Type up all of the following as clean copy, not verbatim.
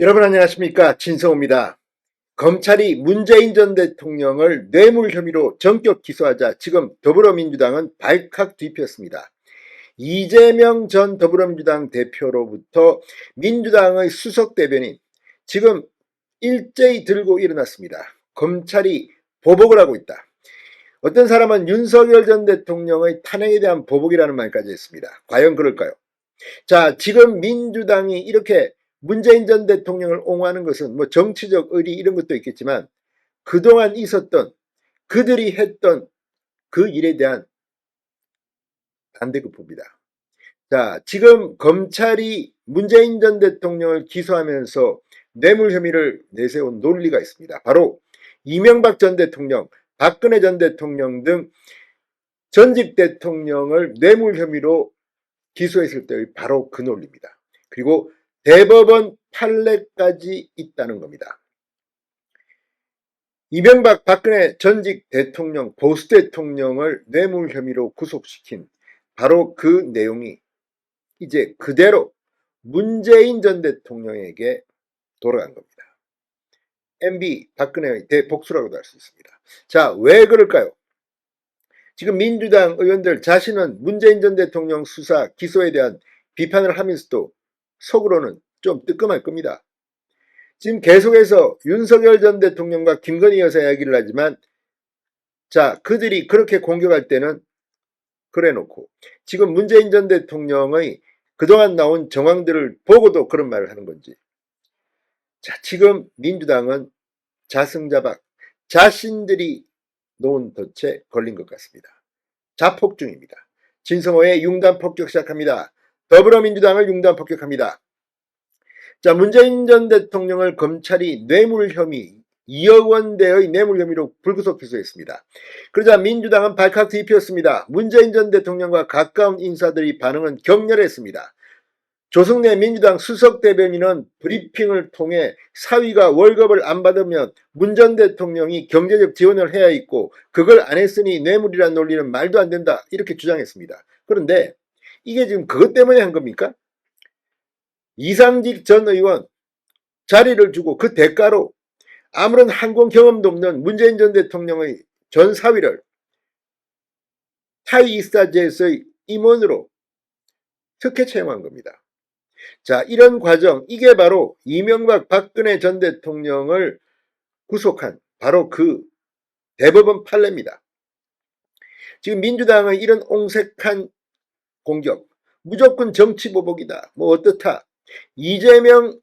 여러분 안녕하십니까, 진성호입니다. 검찰이 문재인 전 대통령을 뇌물 혐의로 전격 기소하자 지금 더불어민주당은 발칵 뒤폈습니다. 이재명 전 더불어민주당 대표로부터 민주당의 수석 대변인 지금 일제히 들고 일어났습니다. 검찰이 보복을 하고 있다. 어떤 사람은 윤석열 전 대통령의 탄핵에 대한 보복이라는 말까지 했습니다. 과연 그럴까요? 자, 지금 민주당이 이렇게 문재인 전 대통령을 옹호하는 것은 뭐 정치적 의리 이런 것도 있겠지만 그동안 있었던 그들이 했던 그 일에 대한 반대급부입니다. 자, 지금 검찰이 문재인 전 대통령을 기소하면서 뇌물 혐의를 내세운 논리가 있습니다. 바로 이명박 전 대통령, 박근혜 전 대통령 등 전직 대통령을 뇌물 혐의로 기소했을 때의 바로 그 논리입니다. 그리고 대법원 판례까지 있다는 겁니다. 이명박 박근혜 전직 대통령, 보수 대통령을 뇌물 혐의로 구속시킨 바로 그 내용이 이제 그대로 문재인 전 대통령에게 돌아간 겁니다. MB 박근혜의 대복수라고도 할 수 있습니다. 자, 왜 그럴까요? 지금 민주당 의원들 자신은 문재인 전 대통령 수사 기소에 대한 비판을 하면서도 속으로는 좀 뜨끔할 겁니다. 지금 계속해서 윤석열 전 대통령과 김건희 여사 이야기를 하지만 자, 그들이 그렇게 공격할 때는 그래놓고 지금 문재인 전 대통령의 그동안 나온 정황들을 보고도 그런 말을 하는 건지. 자, 지금 민주당은 자승자박 자신들이 놓은 덫에 걸린 것 같습니다. 자폭 중입니다. 진성호의 융단 폭격 시작합니다. 더불어민주당을 융단 폭격합니다. 자, 문재인 전 대통령을 검찰이 뇌물 혐의 2억 원대의 뇌물 혐의로 불구속 기소했습니다. 그러자 민주당은 발칵 뒤집혔습니다. 문재인 전 대통령과 가까운 인사들이 반응은 격렬했습니다. 조승래 민주당 수석 대변인은 브리핑을 통해 사위가 월급을 안 받으면 문 전 대통령이 경제적 지원을 해야 있고 그걸 안 했으니 뇌물이란 논리는 말도 안 된다 이렇게 주장했습니다. 그런데 이게 지금 그것 때문에 한 겁니까? 이상직 전 의원 자리를 주고 그 대가로 아무런 항공 경험도 없는 문재인 전 대통령의 전 사위를 타이이스타제에서의 임원으로 특혜 채용한 겁니다. 자, 이런 과정, 이게 바로 이명박 박근혜 전 대통령을 구속한 바로 그 대법원 판례입니다. 지금 민주당의 이런 옹색한 공격, 무조건 정치보복이다, 뭐 어떻다, 이재명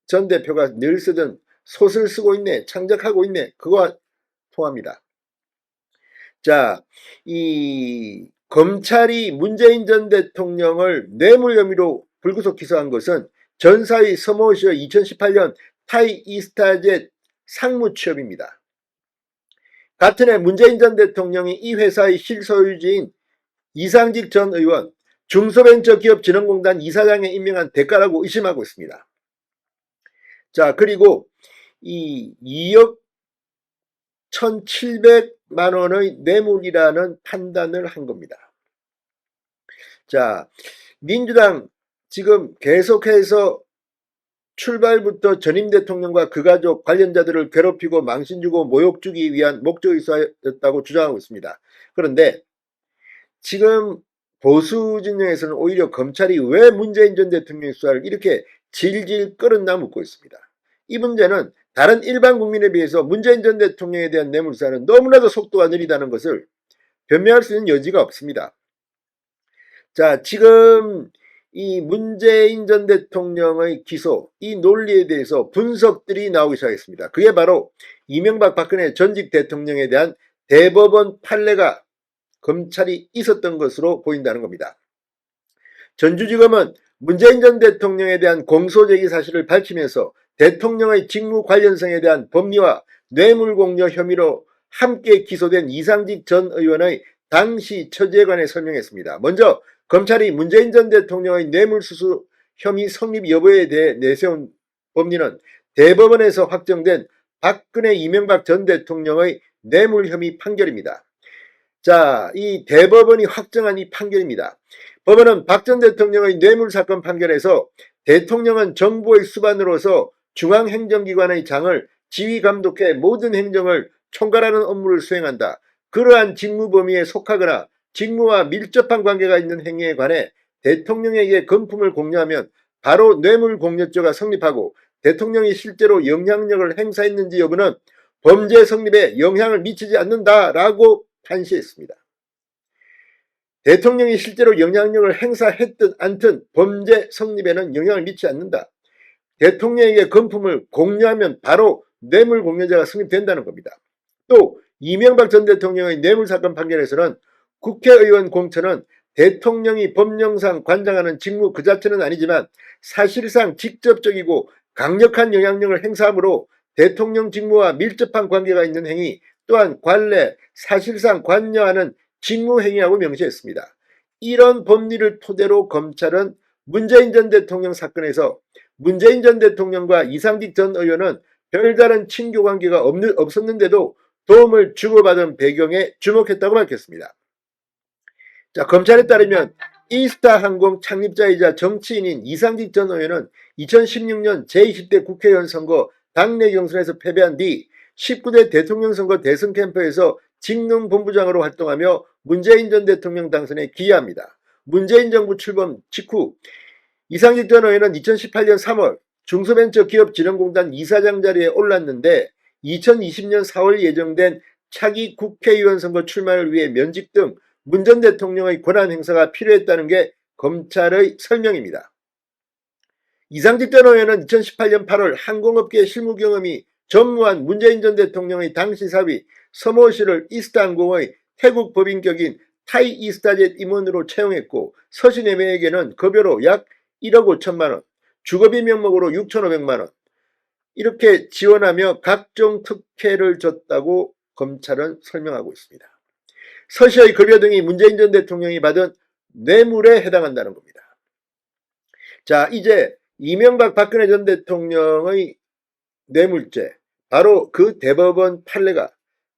전 대표가 늘 쓰던 솥을 쓰고 있네, 창작하고 있네, 그거와 통합니다. 자, 이 검찰이 문재인 전 대통령을 뇌물 혐의로 불구속 기소한 것은 전사의 서모시의 2018년 타이 이스타젯 상무 취업입니다. 같은 해 문재인 전 대통령이 이 회사의 실소유주인 이상직 전 의원 중소벤처기업진흥공단 이사장에 임명한 대가라고 의심하고 있습니다. 자, 그리고 이 2억 1,700만 원의 뇌물이라는 판단을 한 겁니다. 자, 민주당 지금 계속해서 출발부터 전임 대통령과 그 가족 관련자들을 괴롭히고 망신주고 모욕주기 위한 목적이 있었다고 주장하고 있습니다. 그런데 지금 보수 진영에서는 오히려 검찰이 왜 문재인 전 대통령 수사를 이렇게 질질 끌었나 묻고 있습니다. 이 문제는 다른 일반 국민에 비해서 문재인 전 대통령에 대한 뇌물 수사는 너무나도 속도가 느리다는 것을 변명할 수 있는 여지가 없습니다. 자, 지금 이 문재인 전 대통령의 기소, 이 논리에 대해서 분석들이 나오기 시작했습니다. 그게 바로 이명박 박근혜 전직 대통령에 대한 대법원 판례가 검찰이 있었던 것으로 보인다는 겁니다. 전주지검은 문재인 전 대통령에 대한 공소제기 사실을 밝히면서 대통령의 직무 관련성에 대한 법리와 뇌물공여 혐의로 함께 기소된 이상직 전 의원의 당시 처지에 관해 설명했습니다. 먼저 검찰이 문재인 전 대통령의 뇌물수수 혐의 성립 여부에 대해 내세운 법리는 대법원에서 확정된 박근혜 이명박 전 대통령의 뇌물 혐의 판결입니다. 자, 이 대법원이 확정한 이 판결입니다. 법원은 박 전 대통령의 뇌물사건 판결에서 대통령은 정부의 수반으로서 중앙행정기관의 장을 지휘 감독해 모든 행정을 총괄하는 업무를 수행한다. 그러한 직무 범위에 속하거나 직무와 밀접한 관계가 있는 행위에 관해 대통령에게 금품을 공유하면 바로 뇌물공여죄가 성립하고 대통령이 실제로 영향력을 행사했는지 여부는 범죄 성립에 영향을 미치지 않는다라고 판시했습니다. 대통령이 실제로 영향력을 행사했든 않든 범죄 성립에는 영향을 미치지 않는다. 대통령에게 금품을 공유하면 바로 뇌물공여죄가 성립된다는 겁니다. 또 이명박 전 대통령의 뇌물사건 판결에서는 국회의원 공천은 대통령이 법령상 관장하는 직무 그 자체는 아니지만 사실상 직접적이고 강력한 영향력을 행사하므로 대통령 직무와 밀접한 관계가 있는 행위 또한 관례, 사실상 관여하는 직무행위라고 명시했습니다. 이런 법리를 토대로 검찰은 문재인 전 대통령 사건에서 문재인 전 대통령과 이상직 전 의원은 별다른 친교 관계가 없었는데도 도움을 주고받은 배경에 주목했다고 밝혔습니다. 자, 검찰에 따르면 이스타항공 창립자이자 정치인인 이상직 전 의원은 2016년 제20대 국회의원 선거 당내 경선에서 패배한 뒤 19대 대통령 선거 대선 캠프에서 직능본부장으로 활동하며 문재인 전 대통령 당선에 기여합니다. 문재인 정부 출범 직후 이상직 전 의원은 2018년 3월 중소벤처기업진흥공단 이사장 자리에 올랐는데 2020년 4월 예정된 차기 국회의원 선거 출마를 위해 면직 등 문 전 대통령의 권한 행사가 필요했다는 게 검찰의 설명입니다. 이상직 전 의원은 2018년 8월 항공업계 실무 경험이 전무한 문재인 전 대통령의 당시 사위 서모 씨를 이스타항공의 태국 법인격인 타이이스타젯 임원으로 채용했고 서씨 4명에게는 급여로 약 1억 5천만 원, 주거비 명목으로 6,500만 원 이렇게 지원하며 각종 특혜를 줬다고 검찰은 설명하고 있습니다. 서씨의 급여 등이 문재인 전 대통령이 받은 뇌물에 해당한다는 겁니다. 자, 이제 이명박 박근혜 전 대통령의 뇌물죄, 바로 그 대법원 판례가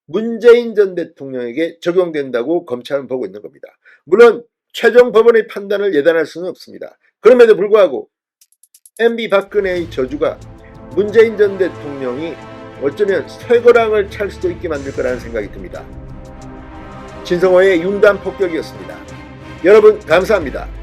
문재인 전 대통령에게 적용된다고 검찰은 보고 있는 겁니다. 물론 최종 법원의 판단을 예단할 수는 없습니다. 그럼에도 불구하고 MB 박근혜의 저주가 문재인 전 대통령이 어쩌면 쇠고랑을 찰 수도 있게 만들 거라는 생각이 듭니다. 진성호의 융단 폭격이었습니다. 여러분 감사합니다.